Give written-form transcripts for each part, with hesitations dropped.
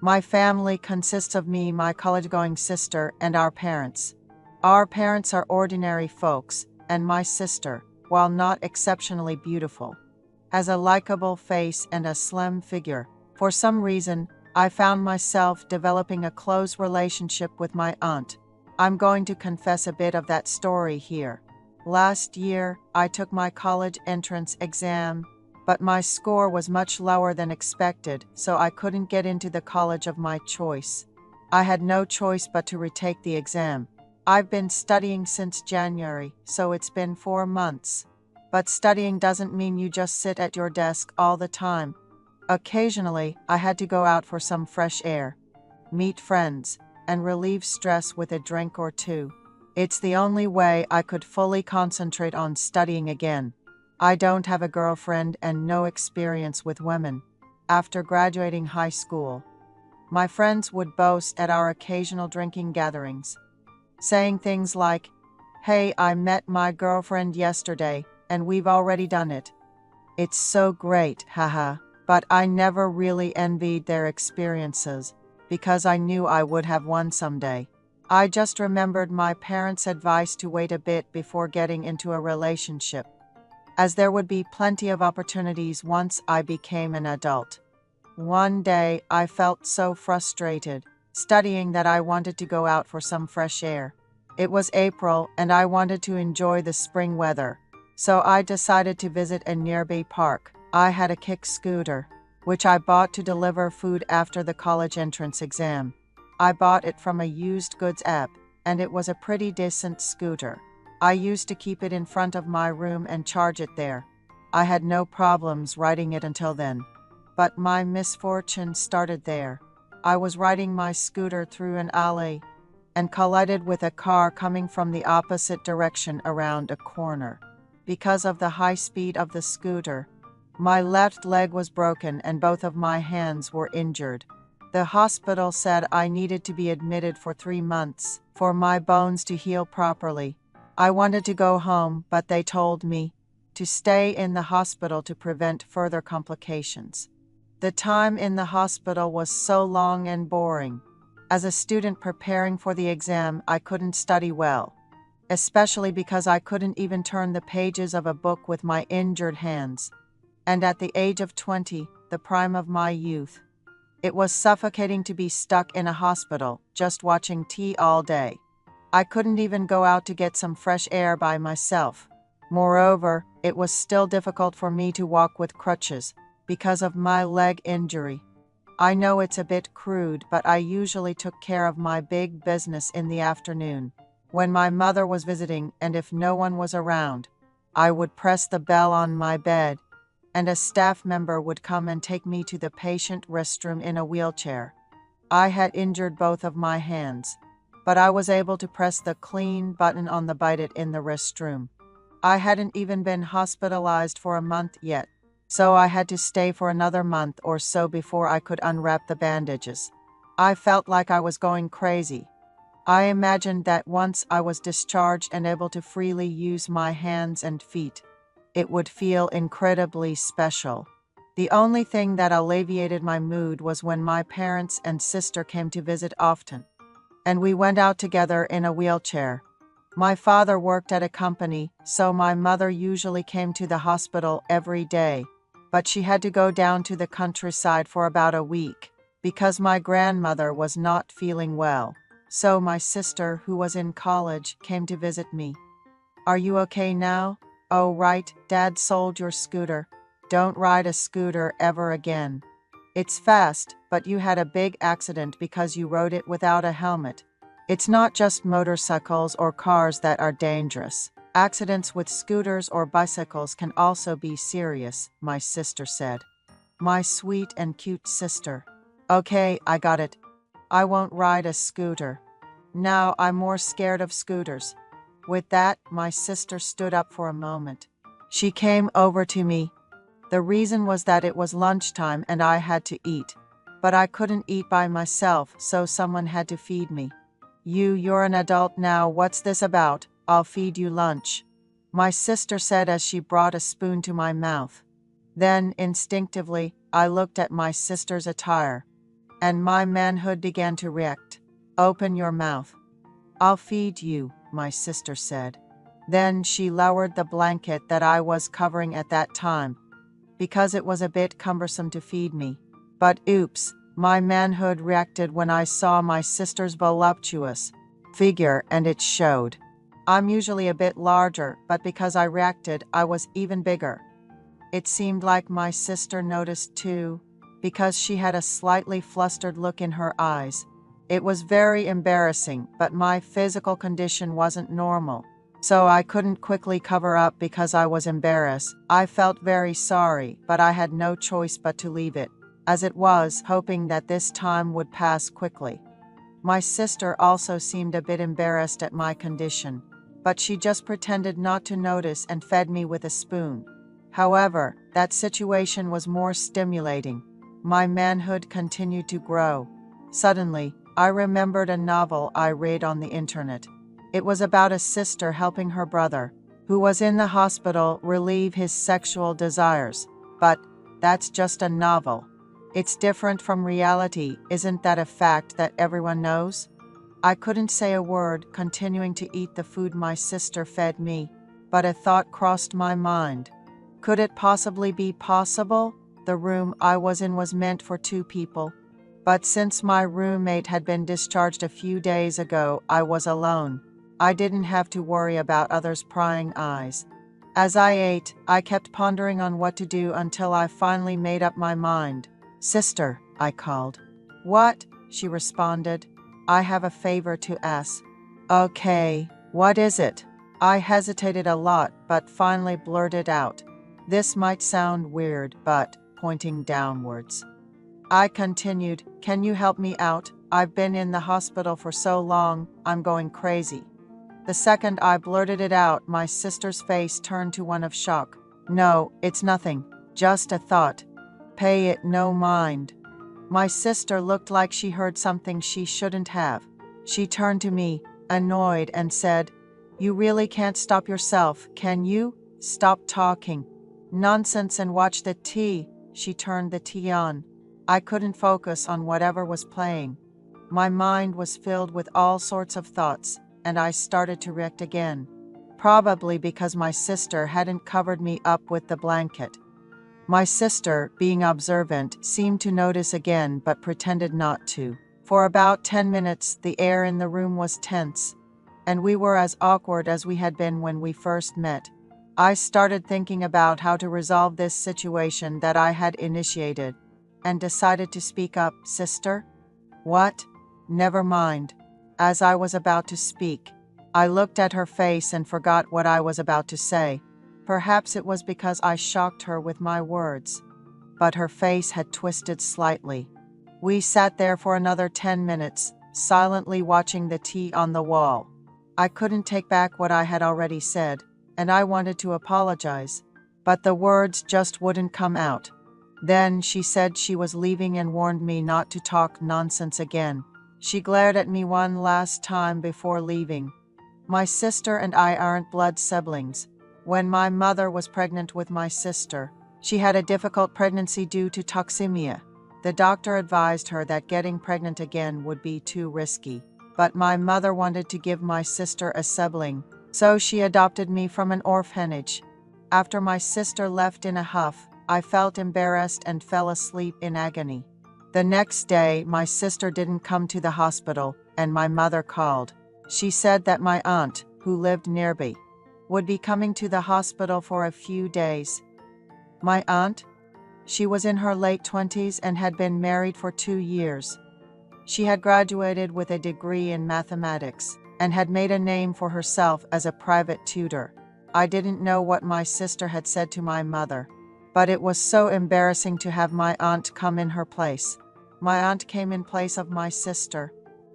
My family consists of me, my college-going sister, and our parents. Our parents are ordinary folks, and my sister, while not exceptionally beautiful, has a likable face and a slim figure. For some reason, I found myself developing a close relationship with my aunt. I'm going to confess a bit of that story here. Last year, I took my college entrance exam, but my score was much lower than expected, so I couldn't get into the college of my choice. I had no choice but to retake the exam. I've been studying since January, so it's been 4 months. But studying doesn't mean you just sit at your desk all the time. Occasionally, I had to go out for some fresh air, meet friends, and relieve stress with a drink or two. It's the only way I could fully concentrate on studying again. I don't have a girlfriend and no experience with women. After graduating high school, my friends would boast at our occasional drinking gatherings, saying things like, "Hey, I met my girlfriend yesterday, and we've already done it. It's so great, haha." But I never really envied their experiences, because I knew I would have one someday. I just remembered my parents' advice to wait a bit before getting into a relationship, as there would be plenty of opportunities once I became an adult. One day, I felt so frustrated studying that I wanted to go out for some fresh air. It was April, and I wanted to enjoy the spring weather, so I decided to visit a nearby park. I had a kick scooter, which I bought to deliver food after the college entrance exam. I bought it from a used goods app, and it was a pretty decent scooter. I used to keep it in front of my room and charge it there. I had no problems riding it until then. But my misfortune started there. I was riding my scooter through an alley and collided with a car coming from the opposite direction around a corner. Because of the high speed of the scooter, my left leg was broken and both of my hands were injured. The hospital said I needed to be admitted for 3 months for my bones to heal properly. I wanted to go home, but they told me to stay in the hospital to prevent further complications. The time in the hospital was so long and boring. As a student preparing for the exam, I couldn't study well, especially because I couldn't even turn the pages of a book with my injured hands. And at the age of 20, the prime of my youth, it was suffocating to be stuck in a hospital, just watching TV all day. I couldn't even go out to get some fresh air by myself. Moreover, it was still difficult for me to walk with crutches because of my leg injury. I know it's a bit crude, but I usually took care of my big business in the afternoon, when my mother was visiting, and if no one was around, I would press the bell on my bed, and a staff member would come and take me to the patient restroom in a wheelchair. I had injured both of my hands, but I was able to press the clean button on the bite it in the restroom. I hadn't even been hospitalized for a month yet, so I had to stay for another month or so before I could unwrap the bandages. I felt like I was going crazy. I imagined that once I was discharged and able to freely use my hands and feet, it would feel incredibly special. The only thing that alleviated my mood was when my parents and sister came to visit often, and we went out together in a wheelchair. My father worked at a company, so my mother usually came to the hospital every day, but she had to go down to the countryside for about a week because my grandmother was not feeling well. So my sister, who was in college, came to visit me. "Are you okay now?" "Oh, right, Dad sold your scooter. Don't ride a scooter ever again. It's fast, but you had a big accident because you rode it without a helmet. It's not just motorcycles or cars that are dangerous. Accidents with scooters or bicycles can also be serious," my sister said. My sweet and cute sister. "Okay, I got it. I won't ride a scooter. Now I'm more scared of scooters." With that, my sister stood up for a moment. She came over to me. The reason was that it was lunchtime and I had to eat. But I couldn't eat by myself, so someone had to feed me. You're an adult now, what's this about? I'll feed you lunch," my sister said as she brought a spoon to my mouth. Then, instinctively, I looked at my sister's attire, and my manhood began to react. "Open your mouth. I'll feed you," my sister said. Then she lowered the blanket that I was covering at that time, because it was a bit cumbersome to feed me. But oops, my manhood reacted when I saw my sister's voluptuous figure, and it showed. I'm usually a bit larger, but because I reacted, I was even bigger. It seemed like my sister noticed too, because she had a slightly flustered look in her eyes. It was very embarrassing, but my physical condition wasn't normal, so I couldn't quickly cover up because I was embarrassed. I felt very sorry, but I had no choice but to leave it as it was, hoping that this time would pass quickly. My sister also seemed a bit embarrassed at my condition, but she just pretended not to notice and fed me with a spoon. However, that situation was more stimulating. My manhood continued to grow. Suddenly, I remembered a novel I read on the internet. It was about a sister helping her brother, who was in the hospital, relieve his sexual desires. But that's just a novel. It's different from reality. Isn't that a fact that everyone knows? I couldn't say a word, continuing to eat the food my sister fed me, but a thought crossed my mind. Could it possibly be possible? The room I was in was meant for 2 people. But since my roommate had been discharged a few days ago, I was alone. I didn't have to worry about others' prying eyes. As I ate, I kept pondering on what to do until I finally made up my mind. "Sister," I called. "What?" she responded. "I have a favor to ask." "Okay, what is it?" I hesitated a lot, but finally blurted out. "This might sound weird, but," pointing downwards. I continued, "Can you help me out? I've been in the hospital for so long, I'm going crazy." The second I blurted it out, my sister's face turned to one of shock. "No, it's nothing. Just a thought. Pay it no mind." My sister looked like she heard something she shouldn't have. She turned to me, annoyed, and said, "You really can't stop yourself, can you? Stop talking nonsense and watch the tea." She turned the tea on. I couldn't focus on whatever was playing. My mind was filled with all sorts of thoughts, and I started to react again, probably because my sister hadn't covered me up with the blanket. My sister, being observant, seemed to notice again but pretended not to. For about 10 minutes, the air in the room was tense, and we were as awkward as we had been when we first met. I started thinking about how to resolve this situation that I had initiated, and decided to speak up. "Sister?" "What?" "Never mind." As I was about to speak, I looked at her face and forgot what I was about to say. Perhaps it was because I shocked her with my words, but her face had twisted slightly. We sat there for another 10 minutes, silently watching the tea on the wall. I couldn't take back what I had already said, and I wanted to apologize, but the words just wouldn't come out. Then she said she was leaving and warned me not to talk nonsense again. She glared at me one last time before leaving. My sister and I aren't blood siblings. When my mother was pregnant with my sister, she had a difficult pregnancy due to toxemia. The doctor advised her that getting pregnant again would be too risky, but my mother wanted to give my sister a sibling, so she adopted me from an orphanage. After my sister left in a huff, I felt embarrassed and fell asleep in agony. The next day, my sister didn't come to the hospital, and my mother called. She said that my aunt, who lived nearby, would be coming to the hospital for a few days. My aunt? She was in her late 20s and had been married for 2 years. She had graduated with a degree in mathematics and had made a name for herself as a private tutor. I didn't know what my sister had said to my mother, but it was so embarrassing to have my aunt come in her place. My aunt came in place of my sister,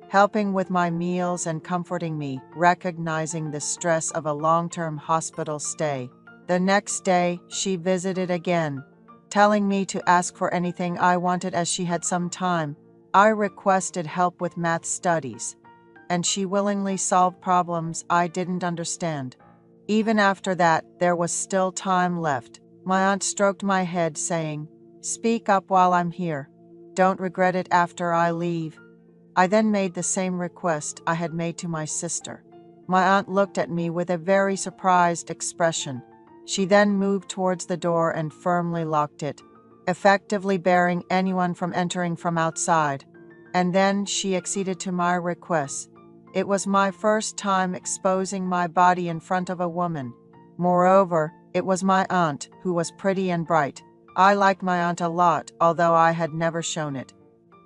helping with my meals and comforting me, recognizing the stress of a long-term hospital stay. The next day, she visited again, telling me to ask for anything I wanted as she had some time. I requested help with math studies, and she willingly solved problems I didn't understand. Even after that, there was still time left. My aunt stroked my head, saying, "Speak up while I'm here. don't regret it after I leave." I then made the same request I had made to my sister. My aunt looked at me with a very surprised expression. She then moved towards the door and firmly locked it, effectively barring anyone from entering from outside. And then she acceded to my request. It was my first time exposing my body in front of a woman. Moreover, it was my aunt, who was pretty and bright. I liked my aunt a lot, although I had never shown it.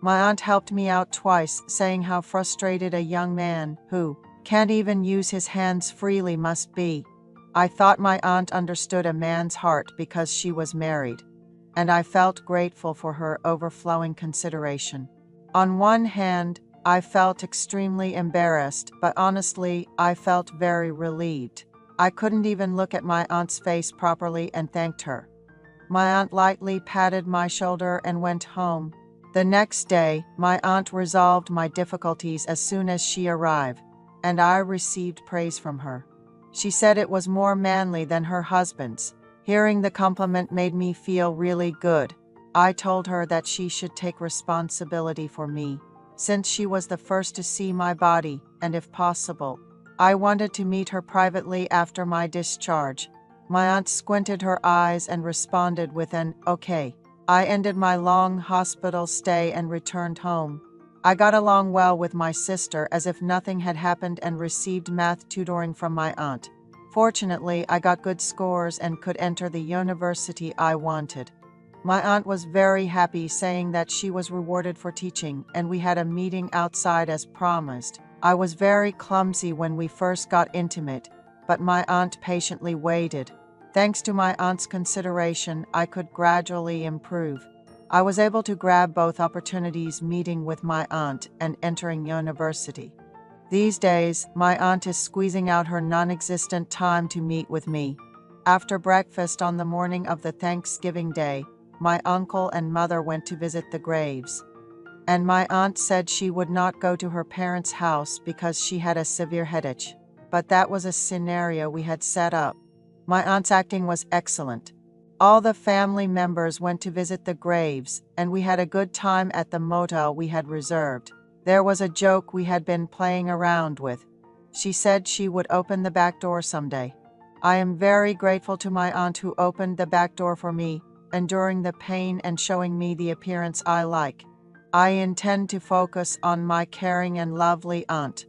My aunt helped me out twice, saying how frustrated a young man, who can't even use his hands freely, must be. I thought my aunt understood a man's heart because she was married, and I felt grateful for her overflowing consideration. On one hand, I felt extremely embarrassed, but honestly, I felt very relieved. I couldn't even look at my aunt's face properly and thanked her. My aunt lightly patted my shoulder and went home. The next day, my aunt resolved my difficulties as soon as she arrived, and I received praise from her. She said it was more manly than her husband's. Hearing the compliment made me feel really good. I told her that she should take responsibility for me, since she was the first to see my body, and if possible, I wanted to meet her privately after my discharge. My aunt squinted her eyes and responded with an "okay." I ended my long hospital stay and returned home. I got along well with my sister as if nothing had happened and received math tutoring from my aunt. Fortunately, I got good scores and could enter the university I wanted. My aunt was very happy, saying that she was rewarded for teaching, and we had a meeting outside as promised. I was very clumsy when we first got intimate, but my aunt patiently waited. Thanks to my aunt's consideration, I could gradually improve. I was able to grab both opportunities, meeting with my aunt and entering university. These days, my aunt is squeezing out her non-existent time to meet with me. After breakfast on the morning of the Thanksgiving Day, my uncle and mother went to visit the graves. And my aunt said she would not go to her parents' house because she had a severe headache. But that was a scenario we had set up. My aunt's acting was excellent. All the family members went to visit the graves, and we had a good time at the motel we had reserved. There was a joke we had been playing around with. She said she would open the back door someday. I am very grateful to my aunt who opened the back door for me, enduring the pain and showing me the appearance I like. I intend to focus on my caring and lovely aunt.